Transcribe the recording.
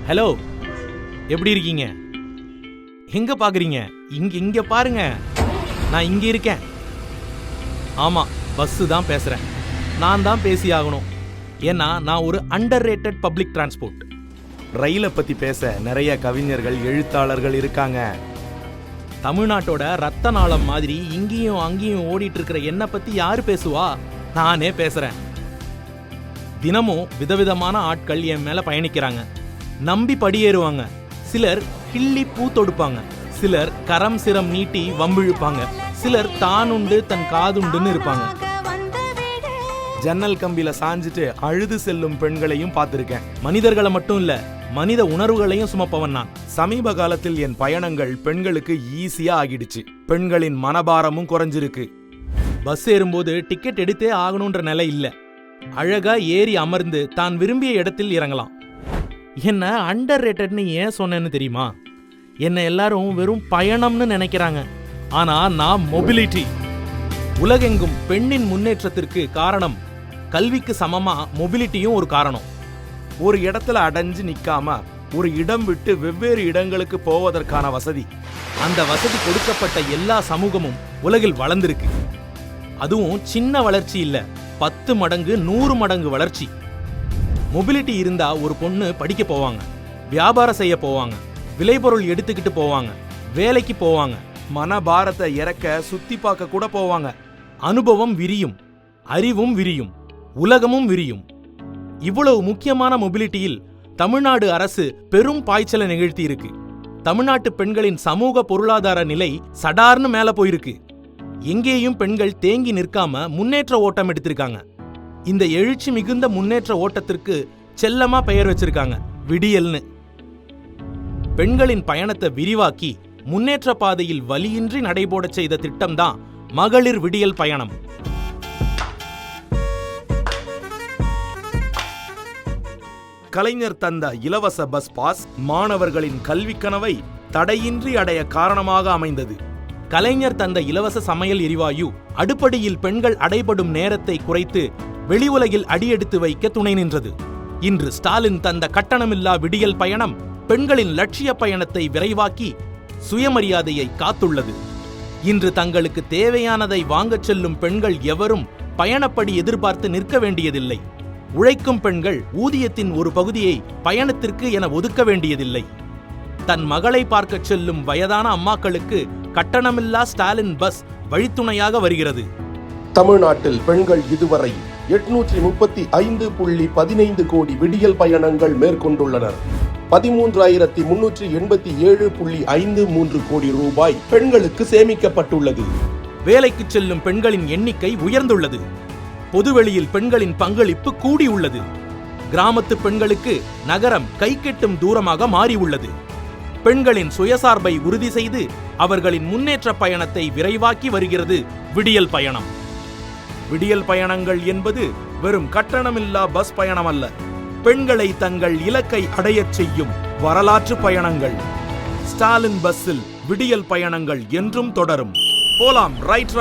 Hello, எப்படி இருக்கீங்க? எங்க பாக்குறீங்க? இங்க பாருங்க, நான் இங்க இருக்கேன். ஆமா, பஸ் தான் பேசுறேன். நான் தான் பேசி ஆகணும். ஏன்னா நான் ஒரு அண்டர் ரேட்டட் பப்ளிக் டிரான்ஸ்போர்ட். ரயிலை பத்தி பேச நிறைய கவிஞர்கள், எழுத்தாளர்கள் இருக்காங்க. தமிழ்நாட்டோட ரத்த நாளம் மாதிரி இங்கேயும் அங்கேயும் ஓடிட்டு இருக்கிற என்ன பத்தி யாரு பேசுவா? நானே பேசுறேன். தினமும் விதவிதமான ஆட்கள் என் மேல பயணிக்கிறாங்க. நம்பி படியேறுவாங்க. சிலர் கிள்ளி பூ தொடுப்பாங்க, சிலர் கரம் சிரம் நீட்டி வம்பிழுப்பாங்க, சிலர் தானுண்டு தன் காதுண்டுன்னு இருப்பாங்க. ஜன்னல் கம்பியில சாஞ்சிட்டு அழுது செல்லும் பெண்களையும் பார்த்திருக்கேன். மனிதர்களை மட்டும் இல்ல, மனித உணர்வுகளையும் சுமப்பவன் நான். சமீப காலத்தில் என் பயணங்கள் பெண்களுக்கு ஈஸியா ஆகிடுச்சு. பெண்களின் மனபாரமும் குறைஞ்சிருக்கு. பஸ் ஏறும்போது டிக்கெட் எடுத்தே ஆகணும்ன்ற நிலை இல்ல. அழகா ஏறி அமர்ந்து தான் விரும்பிய இடத்தில் இறங்கலாம். என்ன அண்டர் ரேட்டட்னு ஏன் சொன்னேன்னு தெரியுமா? என்ன எல்லாரும் வெறும் பயணம்னு நினைக்கிறாங்க. ஆனா நான் மொபிலிட்டி. உலகெங்கும் பெண்ணின் முன்னேற்றத்திற்கு காரணம் கல்விக்கு சமமா மொபிலிட்டியும் ஒரு காரணம். ஒரு இடத்துல அடைஞ்சு நிக்காம ஒரு இடம் விட்டு வெவ்வேறு இடங்களுக்கு போவதற்கான வசதி. அந்த வசதி கொடுக்கப்பட்ட எல்லா சமூகமும் உலகில் வளர்ந்திருக்கு. அதுவும் சின்ன வளர்ச்சி இல்ல, 10 மடங்கு 100 மடங்கு வளர்ச்சி. மொபிலிட்டி இருந்தா ஒரு பொண்ணு படிக்க போவாங்க, வியாபாரம் செய்ய போவாங்க, விளைபொருள் எடுத்துக்கிட்டு போவாங்க, வேலைக்கு போவாங்க, மனபாரத்தை இறக்க சுத்தி பார்க்க கூட போவாங்க. அனுபவம் விரியும், அறிவும் விரியும், உலகமும் விரியும். இவ்வளவு முக்கியமான மொபிலிட்டியில் தமிழ்நாடு அரசு பெரும் பாய்ச்சலை நிகழ்த்தி இருக்கு. தமிழ்நாட்டு பெண்களின் சமூக பொருளாதார நிலை சடார்னு மேல போயிருக்கு. எங்கேயும் பெண்கள் தேங்கி நிற்காம முன்னேற்ற ஓட்டம் எடுத்திருக்காங்க. இந்த எழுச்சி மிகுந்த முன்னேற்ற ஓட்டத்திற்கு செல்லமா பெயர் வச்சிருக்காங்க, விடியல்னு. பெண்களின் பயணத்தை விரிவாக்கி முன்னேற்ற பாதையில் வலியின்றி நடைபோட செய்த திட்டம்தான் மகளிர் விடியல் பயணம். கலைஞர் தந்த இலவச பஸ் பாஸ் மாணவர்களின் கல்வி கனவை தடையின்றி அடைய காரணமாக அமைந்தது. கலைஞர் தந்த இலவச சமையல் எரிவாயு அடுப்படியில் பெண்கள் அடைபடும் நேரத்தை குறைத்து வெளி உலகில் அடியெடுத்து வைக்க துணை நின்றது. இன்று ஸ்டாலின் தந்த கட்டணமில்லா விடியல் பயணம் பெண்களின் லட்சிய பயணத்தை விரைவாக்கி சுயமரியாதையை காத்துள்ளது. இன்று தங்களுக்கு தேவையானதை வாங்கச் செல்லும் பெண்கள் எவரும் பயணப்படி எதிர்பார்த்து நிற்க வேண்டியதில்லை. உழைக்கும் பெண்கள் ஊதியத்தின் ஒரு பகுதியை பயணத்திற்கு என ஒதுக்க வேண்டியதில்லை. தன் மகளை பார்க்கச் செல்லும் வயதான அம்மாக்களுக்கு கட்டணமில்லா ஸ்டாலின் பஸ் வழித்துணையாக வருகிறது. தமிழ்நாட்டில் பெண்கள் இதுவரை 835.15 கோடி விடியல் பயணங்கள் மேற்கொண்டுள்ளனர். 13,387.53 கோடி ரூபாய் பெண்களுக்கு சேமிக்கப்பட்டுள்ளது. வேலைக்கு செல்லும் பெண்களின் எண்ணிக்கை உயர்ந்துள்ளது. பொதுவெளியில் பெண்களின் பங்களிப்பு கூடியுள்ளது. கிராமத்து பெண்களுக்கு நகரம் கைக்கெட்டும் தூரமாக மாறியுள்ளது. பெண்களின் சுயசார்பை உறுதி செய்து அவர்களின் முன்னேற்ற பயணத்தை விரைவாக்கி வருகிறது விடியல் பயணம். விடியல் பயணங்கள் என்பது வெறும் கட்டணமில்லா பஸ் பயணம் அல்ல, பெண்களை தங்கள் இலக்கை அடையச் செய்யும் வரலாற்று பயணங்கள். ஸ்டாலின் பஸ்ஸில் விடியல் பயணங்கள் என்றும் தொடரும். போலாம், ரைட்.